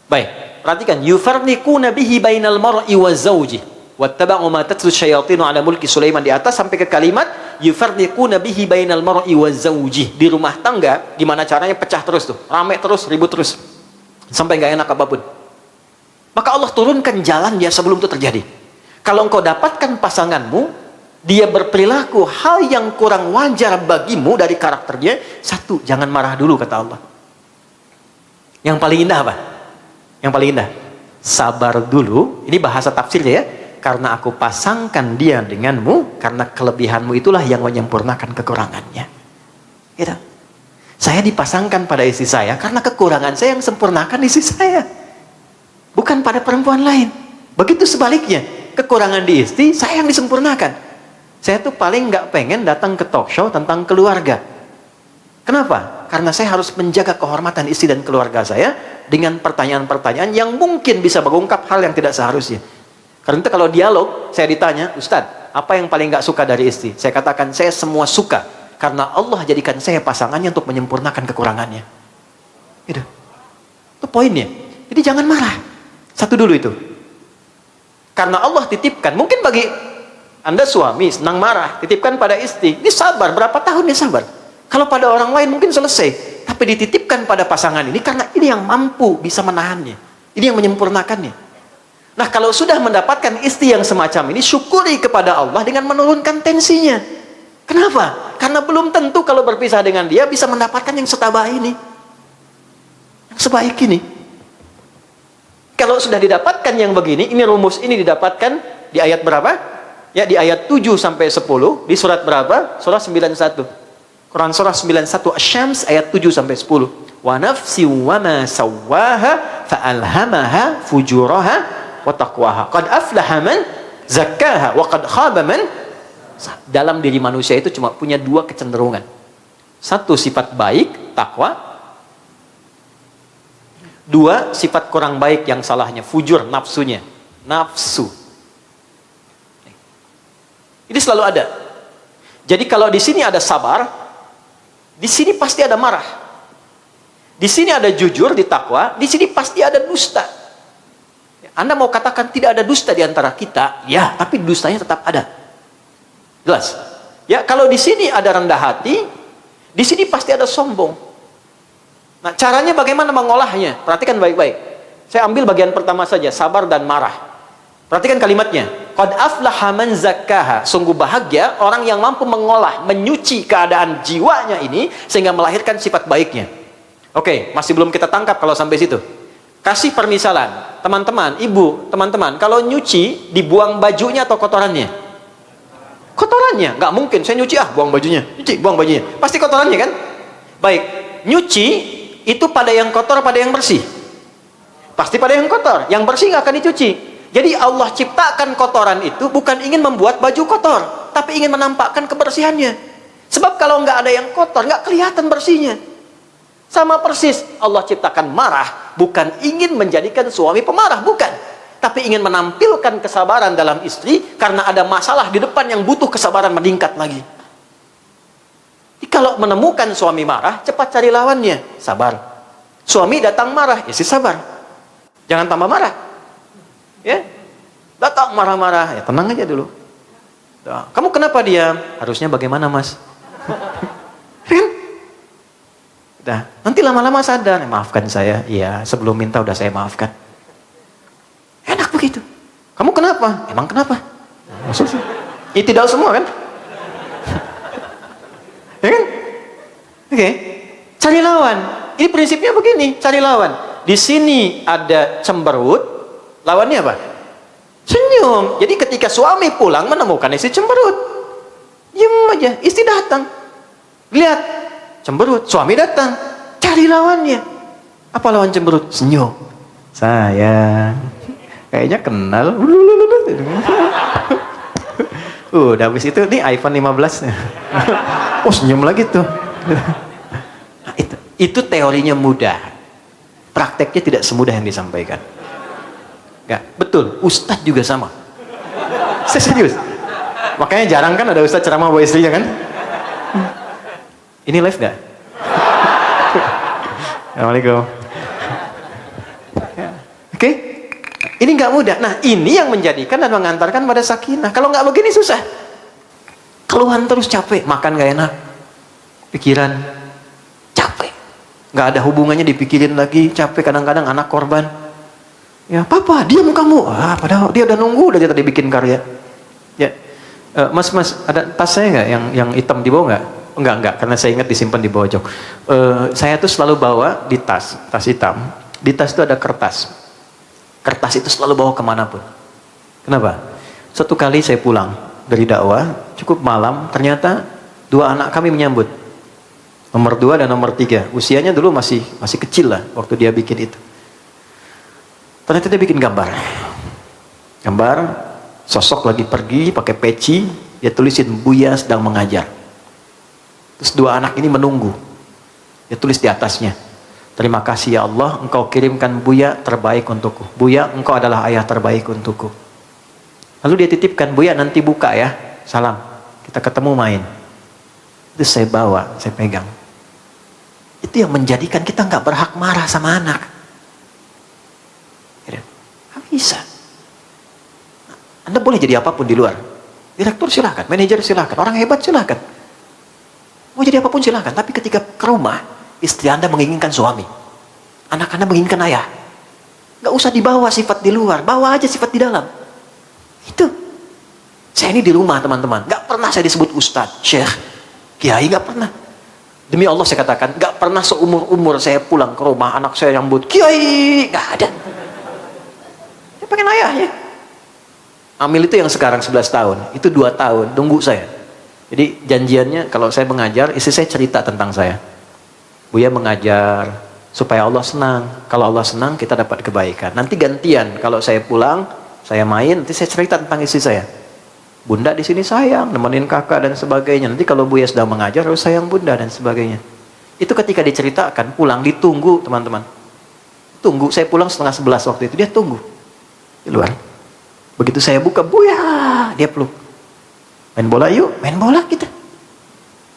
Baik, perhatikan, yufarniquna bihi bainal mar'i wa zawji wattaba'u ma tatlu syayatinu ala mulki Sulaiman, di atas sampai ke kalimat yufarniquna bihi bainal mar'i wa zawji. Di rumah tangga gimana caranya pecah terus tuh, rame terus, ribut terus, sampai nggak enak apapun. Maka Allah turunkan jalan dia sebelum itu terjadi. Kalau engkau dapatkan pasanganmu dia berperilaku hal yang kurang wajar bagimu dari karakternya, satu, jangan marah dulu, kata Allah. Yang paling indah apa? Yang paling indah, sabar dulu. Ini bahasa tafsirnya ya. Karena aku pasangkan dia denganmu, karena kelebihanmu itulah yang menyempurnakan kekurangannya. Gitu. Saya dipasangkan pada istri saya karena kekurangan saya yang sempurnakan istri saya, bukan pada perempuan lain. Begitu sebaliknya, kekurangan di istri, saya yang disempurnakan. Saya tuh paling nggak pengen datang ke talk show tentang keluarga. Kenapa? Karena saya harus menjaga kehormatan istri dan keluarga saya dengan pertanyaan-pertanyaan yang mungkin bisa mengungkap hal yang tidak seharusnya. Karena itu kalau dialog, saya ditanya, Ustadz, apa yang paling nggak suka dari istri? Saya katakan, saya semua suka. Karena Allah jadikan saya pasangannya untuk menyempurnakan kekurangannya. Gitu. Itu poinnya. Jadi jangan marah. Satu dulu itu. Karena Allah titipkan, mungkin bagi Anda suami senang marah, titipkan pada istri, ini sabar, berapa tahun dia sabar? Kalau pada orang lain mungkin selesai, tapi dititipkan pada pasangan ini karena ini yang mampu bisa menahannya, ini yang menyempurnakannya. Nah, kalau sudah mendapatkan istri yang semacam ini, syukuri kepada Allah dengan menurunkan tensinya. Kenapa? Karena belum tentu kalau berpisah dengan dia bisa mendapatkan yang setabah ini, yang sebaik ini. Kalau sudah didapatkan yang begini, ini rumus ini didapatkan di ayat berapa? Ya, di ayat 7 sampai 10, di surat berapa? Surah 91. Quran surah 91 Asy-Syams ayat 7 sampai 10. Wa nafsi wa ma sawwaha fa'alhamaha fujuraha wa taqwaha. Qad aflaha man zakkaha wa qad khaba man. Dalam diri manusia itu cuma punya dua kecenderungan. Satu, sifat baik, takwa. Dua, sifat kurang baik yang salahnya, fujur, nafsunya. Nafsu. Ini selalu ada. Jadi kalau di sini ada sabar, di sini pasti ada marah. Di sini ada jujur, di takwa, di sini pasti ada dusta. Anda mau katakan tidak ada dusta di antara kita, ya, tapi dustanya tetap ada. Jelas? Ya, kalau di sini ada rendah hati, di sini pasti ada sombong. Nah, caranya bagaimana mengolahnya? Perhatikan baik-baik. Saya ambil bagian pertama saja, sabar dan marah. Perhatikan kalimatnya. Qad aflaha man zakkaha. Sungguh bahagia orang yang mampu mengolah, menyuci keadaan jiwanya ini sehingga melahirkan sifat baiknya. Oke, masih belum kita tangkap kalau sampai situ. Kasih permisalan, teman-teman, ibu, teman-teman, kalau nyuci dibuang bajunya atau kotorannya? Kotorannya. Nggak mungkin saya nyuci, buang bajunya. Nyuci, buang bajunya. Pasti kotorannya kan? Baik, nyuci itu pada yang kotor, pada yang bersih. Pasti pada yang kotor. Yang bersih nggak akan dicuci. Jadi Allah ciptakan kotoran itu bukan ingin membuat baju kotor, tapi ingin menampakkan kebersihannya. Sebab kalau nggak ada yang kotor, nggak kelihatan bersihnya. Sama persis, Allah ciptakan marah, bukan ingin menjadikan suami pemarah, bukan. Tapi ingin menampilkan kesabaran dalam istri, karena ada masalah di depan yang butuh kesabaran meningkat lagi. Kalau menemukan suami marah, cepat cari lawannya, sabar. Suami datang marah, istri sabar. Jangan tambah marah. Ya, datang marah-marah, ya tenang aja dulu. Kamu kenapa diam? Harusnya bagaimana, Mas? Dah, nanti lama-lama sadar, maafkan saya. Iya, sebelum minta udah saya maafkan. Enak begitu. Kamu kenapa? Emang kenapa? Maksudnya, ini tidak semua kan? Ya kan? Oke. Cari lawan. Ini prinsipnya begini, cari lawan. Di sini ada cemberut, lawannya apa? Senyum. Jadi ketika suami pulang menemukan istri cemberut, diam aja, istri datang. Lihat, cemberut, suami datang. Cari lawannya. Apa lawan cemberut? Senyum. Sayang. Kayaknya kenal. Udah habis itu nih iPhone 15. Oh, senyum lagi tuh. Nah, itu teorinya mudah. Prakteknya tidak semudah yang disampaikan. Enggak, betul. Ustadz juga sama. Saya serius. Makanya jarang kan ada ustadz ceramah buat istrinya kan? Ini live enggak? Assalamualaikum. Oke? Ini nggak mudah. Nah, ini yang menjadikan dan mengantarkan pada sakinah. Kalau nggak begini susah. Keluhan terus, capek, makan nggak enak, pikiran capek, nggak ada hubungannya, dipikirin lagi, capek. Kadang-kadang anak korban. Ya, papa, diam kamu. Padahal dia udah nunggu, udah dia tadi bikin karya. Ya, mas, ada tas saya nggak yang hitam di bawah nggak? Enggak, karena saya ingat disimpan di bawah jok. Saya tuh selalu bawa di tas hitam. Di tas itu ada kertas. Kertas itu selalu bawa kemanapun. Kenapa? Suatu kali saya pulang dari dakwah, cukup malam, ternyata dua anak kami menyambut. Nomor 2 dan nomor 3. Usianya dulu masih kecil lah waktu dia bikin itu. Ternyata dia bikin gambar. Gambar sosok lagi pergi pakai peci, dia tulisin Buya sedang mengajar. Terus dua anak ini menunggu. Dia tulis di atasnya, terima kasih ya Allah, engkau kirimkan Buya terbaik untukku. Buya, engkau adalah ayah terbaik untukku. Lalu dia titipkan, Buya nanti buka ya, salam, kita ketemu main. Itu saya bawa, saya pegang. Itu yang menjadikan kita nggak berhak marah sama anak. Nggak bisa. Anda boleh jadi apapun di luar. Direktur silahkan, manajer silahkan, orang hebat silahkan. Mau jadi apapun silahkan. Tapi ketika ke rumah, istri Anda menginginkan suami, anak Anda menginginkan ayah. Nggak usah dibawa sifat di luar, bawa aja sifat di dalam. Itu. Saya ini di rumah teman-teman, nggak pernah saya disebut ustadz, syekh, kiai, nggak pernah. Demi Allah saya katakan, nggak pernah seumur-umur saya pulang ke rumah anak saya yang nyambut kiai, nggak ada. Dia pengen ayahnya. Amil itu yang sekarang 11 tahun, itu 2 tahun, tunggu saya. Jadi janjiannya kalau saya mengajar, istri saya cerita tentang saya. Buya mengajar supaya Allah senang. Kalau Allah senang, kita dapat kebaikan. Nanti gantian, kalau saya pulang, saya main, nanti saya cerita tentang istri saya. Bunda di sini sayang, nemenin kakak dan sebagainya. Nanti kalau Buya sedang mengajar, harus sayang bunda dan sebagainya. Itu ketika diceritakan, pulang ditunggu teman-teman. Tunggu, saya pulang setengah 11 waktu itu, dia tunggu di luar. Begitu saya buka, Buya, dia peluk. Main bola yuk, main bola kita.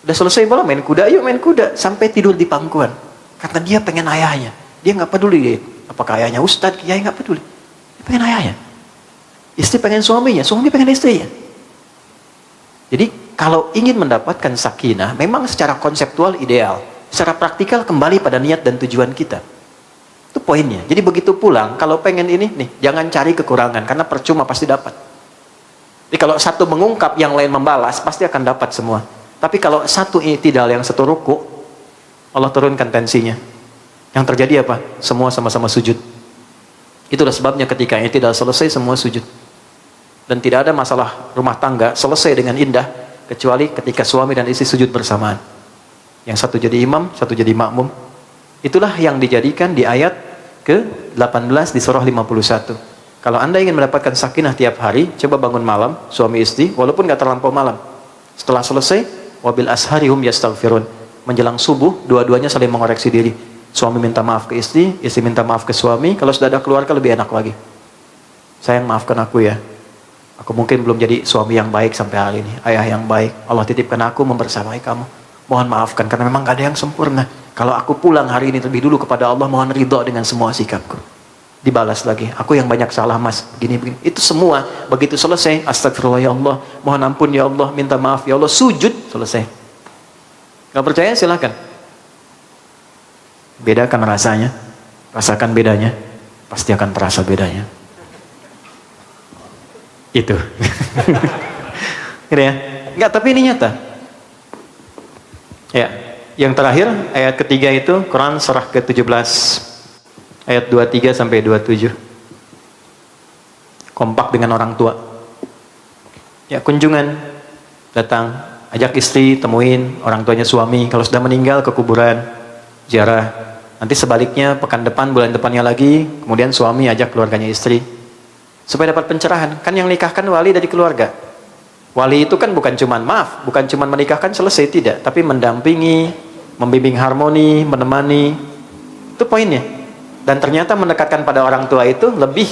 Udah selesai bola, main kuda yuk, main kuda. Sampai tidur di pangkuan. Karena dia pengen ayahnya. Dia nggak peduli, apakah ayahnya ustadz, kiai, nggak peduli. Dia pengen ayahnya. Istri pengen suaminya, suami pengen istrinya. Jadi kalau ingin mendapatkan sakinah, memang secara konseptual ideal. Secara praktikal kembali pada niat dan tujuan kita. Itu poinnya. Jadi begitu pulang, kalau pengen ini, nih, jangan cari kekurangan. Karena percuma pasti dapat. Jadi kalau satu mengungkap, yang lain membalas, pasti akan dapat semua. Tapi kalau satu i'tidal, yang satu ruku, Allah turunkan tensinya. Yang terjadi apa? Semua sama-sama sujud. Itulah sebabnya ketika i'tidal selesai, semua sujud. Dan tidak ada masalah rumah tangga selesai dengan indah kecuali ketika suami dan istri sujud bersamaan. Yang satu jadi imam, satu jadi makmum. Itulah yang dijadikan di ayat ke-18 di surah 51. Kalau Anda ingin mendapatkan sakinah tiap hari, coba bangun malam, suami istri, walaupun gak terlampau malam. Setelah selesai, wabil asharihum yastaghfirun. Menjelang subuh, dua-duanya saling mengoreksi diri. Suami minta maaf ke istri minta maaf ke suami. Kalau sudah ada keluarga lebih enak lagi. Sayang, maafkan aku ya. Aku mungkin belum jadi suami yang baik sampai hari ini, ayah yang baik. Allah titipkan aku membersamai kamu. Mohon maafkan, karena memang gak ada yang sempurna. Kalau aku pulang hari ini terlebih dulu kepada Allah, mohon ridho dengan semua sikapku. Dibalas lagi, aku yang banyak salah mas, begini-begini. Itu semua, begitu selesai, astagfirullah ya Allah, mohon ampun ya Allah, minta maaf ya Allah, sujud, selesai. Gak percaya silahkan. Bedakan rasanya, rasakan bedanya, pasti akan terasa bedanya. Itu. Gitu ya. Enggak, tapi ini nyata. Ya, yang terakhir ayat ketiga itu Quran surah ke-17 ayat 23 sampai 27. Kompak dengan orang tua. Ya, kunjungan datang, ajak istri temuin orang tuanya suami, kalau sudah meninggal ke kuburan, ziarah. Nanti sebaliknya pekan depan, bulan depannya lagi, kemudian suami ajak keluarganya istri. Supaya dapat pencerahan. Kan yang nikahkan wali dari keluarga. Wali itu kan bukan cuman maaf, bukan cuman menikahkan selesai, tidak, tapi mendampingi, membimbing harmoni, menemani. Itu poinnya. Dan ternyata mendekatkan pada orang tua itu lebih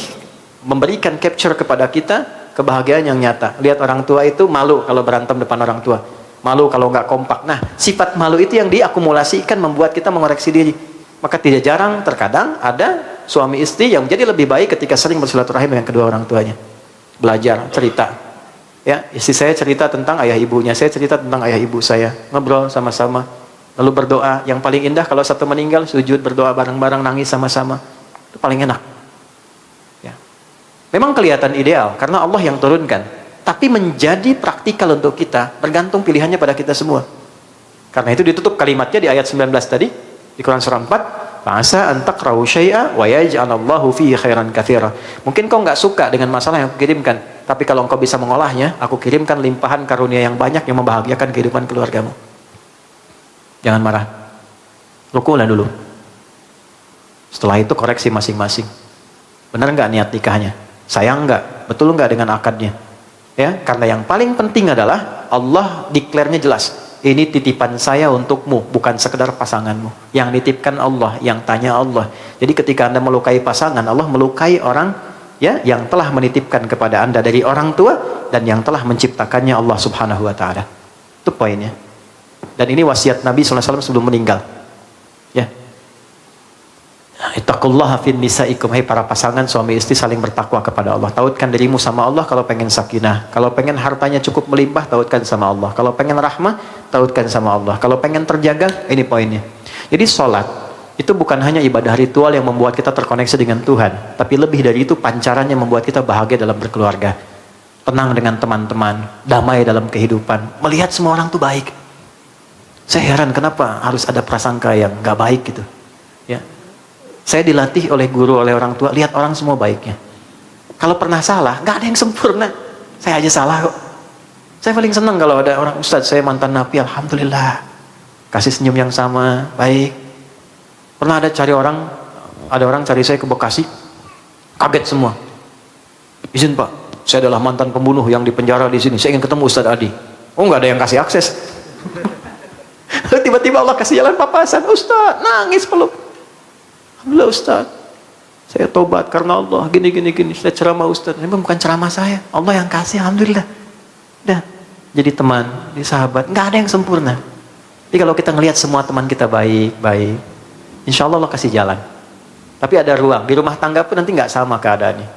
memberikan capture kepada kita kebahagiaan yang nyata. Lihat orang tua itu malu kalau berantem depan orang tua. Malu kalau nggak kompak. Nah, sifat malu itu yang diakumulasikan membuat kita mengoreksi diri. Maka tidak jarang terkadang ada suami istri yang menjadi lebih baik ketika sering bersilaturahim dengan kedua orang tuanya. Belajar, cerita. Ya, istri saya cerita tentang ayah ibunya, saya cerita tentang ayah ibu saya. Ngobrol sama-sama. Lalu berdoa. Yang paling indah kalau satu meninggal, sujud berdoa bareng-bareng, nangis sama-sama. Itu paling enak. Ya. Memang kelihatan ideal karena Allah yang turunkan. Tapi menjadi praktikal untuk kita, bergantung pilihannya pada kita semua. Karena itu ditutup kalimatnya di ayat 19 tadi. Di Quran surah 4, fa'asa an taqra'u syai'a wa yaj'alallahu fihi khairan katsira. Mungkin kau nggak suka dengan masalah yang aku kirimkan, tapi kalau engkau bisa mengolahnya, aku kirimkan limpahan karunia yang banyak yang membahagiakan kehidupan keluargamu. Jangan marah. Rukulah dulu. Setelah itu koreksi masing-masing. Benar nggak niat nikahnya? Sayang nggak? Betul nggak dengan akadnya? Ya, karena yang paling penting adalah Allah declare-nya jelas. Ini titipan saya untukmu, bukan sekedar pasanganmu. Yang nitipkan Allah, yang tanya Allah. Jadi ketika Anda melukai pasangan, Allah melukai orang ya yang telah menitipkan kepada Anda dari orang tua dan yang telah menciptakannya Allah Subhanahu wa taala. Itu poinnya. Dan ini wasiat Nabi SAW sebelum meninggal. Ya. Ittaqullaha fin nisaikum, hai para pasangan suami istri saling bertakwa kepada Allah. Tautkan dirimu sama Allah kalau pengen sakinah. Kalau pengen hartanya cukup melimpah, tautkan sama Allah. Kalau pengen rahmah, tautkan sama Allah. Kalau pengen terjaga, ini poinnya. Jadi sholat itu bukan hanya ibadah ritual yang membuat kita terkoneksi dengan Tuhan, tapi lebih dari itu pancarannya membuat kita bahagia dalam berkeluarga, tenang dengan teman-teman, damai dalam kehidupan, melihat semua orang tuh baik. Saya heran kenapa harus ada prasangka yang gak baik gitu. Ya. Saya dilatih oleh guru, oleh orang tua, lihat orang semua baiknya. Kalau pernah salah, gak ada yang sempurna. Saya aja salah kok. Saya paling senang kalau ada orang, Ustadz saya mantan napi, alhamdulillah. Kasih senyum yang sama, baik. Pernah ada orang cari saya ke Bekasi, kaget semua. Izin Pak, saya adalah mantan pembunuh yang dipenjara di sini. Saya ingin ketemu Ustadz Adi. Oh nggak ada yang kasih akses. Tiba-tiba Allah kasih jalan papasan, Ustadz nangis peluk. Alhamdulillah Ustadz, saya tobat karena Allah, gini. Saya ceramah Ustadz, ini bukan ceramah saya, Allah yang kasih, alhamdulillah. Dah, jadi teman, jadi sahabat, nggak ada yang sempurna. Jadi kalau kita ngelihat semua teman kita baik, insya Allah Allah kasih jalan. Tapi ada ruang, di rumah tangga pun nanti nggak sama keadaannya.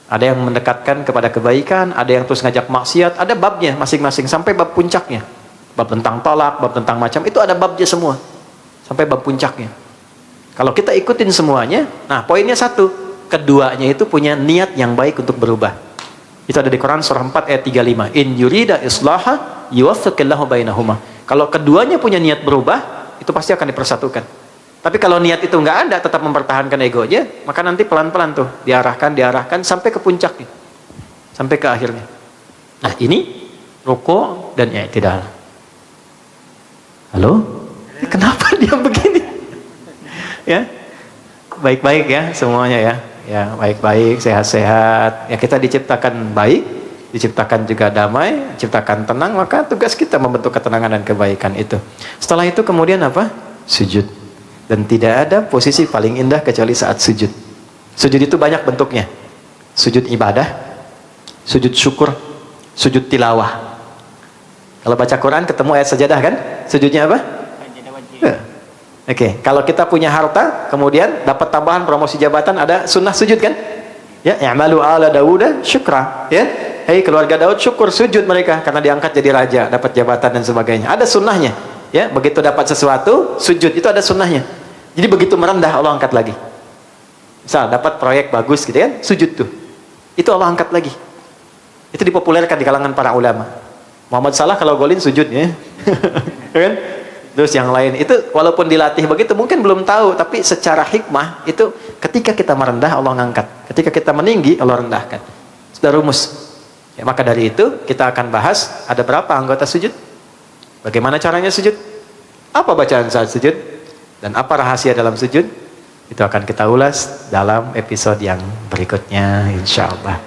Ada yang mendekatkan kepada kebaikan, ada yang terus ngajak maksiat, ada babnya masing-masing, sampai bab puncaknya. Bab tentang talak, bab tentang macam, itu ada babnya semua. Sampai bab puncaknya. Kalau kita ikutin semuanya, nah poinnya satu, keduanya itu punya niat yang baik untuk berubah. Itu ada di Quran surah 4 ayat 35. In yurida islaha yuwaffiqillahu bainahuma. Kalau keduanya punya niat berubah, itu pasti akan dipersatukan. Tapi kalau niat itu nggak ada, tetap mempertahankan egonya, maka nanti pelan-pelan tuh diarahkan sampai ke puncaknya, sampai ke akhirnya. Nah ini ruku dan i'tidal. Halo? Kenapa diam begini? Ya, baik-baik ya semuanya ya. Ya baik-baik, sehat-sehat. Ya kita diciptakan baik, diciptakan juga damai, diciptakan tenang. Maka tugas kita membentuk ketenangan dan kebaikan itu. Setelah itu kemudian apa? Sujud. Dan tidak ada posisi paling indah kecuali saat sujud. Sujud itu banyak bentuknya. Sujud ibadah, sujud syukur, sujud tilawah. Kalau baca Quran ketemu ayat sajadah kan? Sujudnya apa? Oke, kalau kita punya harta, kemudian dapat tambahan promosi jabatan, ada sunnah sujud kan? Ya, i'malu ala Dawuda syukra. Ya, hei keluarga Daud syukur sujud mereka karena diangkat jadi raja, dapat jabatan dan sebagainya. Ada sunnahnya. Ya, begitu dapat sesuatu, sujud itu ada sunnahnya. Jadi begitu merendah Allah angkat lagi. Misal dapat proyek bagus gitu kan, sujud tuh. Itu Allah angkat lagi. Itu dipopulerkan di kalangan para ulama. Muhammad Salah kalau golin sujud ya. Kan? Terus yang lain itu walaupun dilatih begitu mungkin belum tahu, tapi secara hikmah itu ketika kita merendah Allah ngangkat, ketika kita meninggi Allah rendahkan. Sudah rumus. Ya, maka dari itu kita akan bahas ada berapa anggota sujud, bagaimana caranya sujud, apa bacaan saat sujud, dan apa rahasia dalam sujud. Itu akan kita ulas dalam episode yang berikutnya, insya Allah.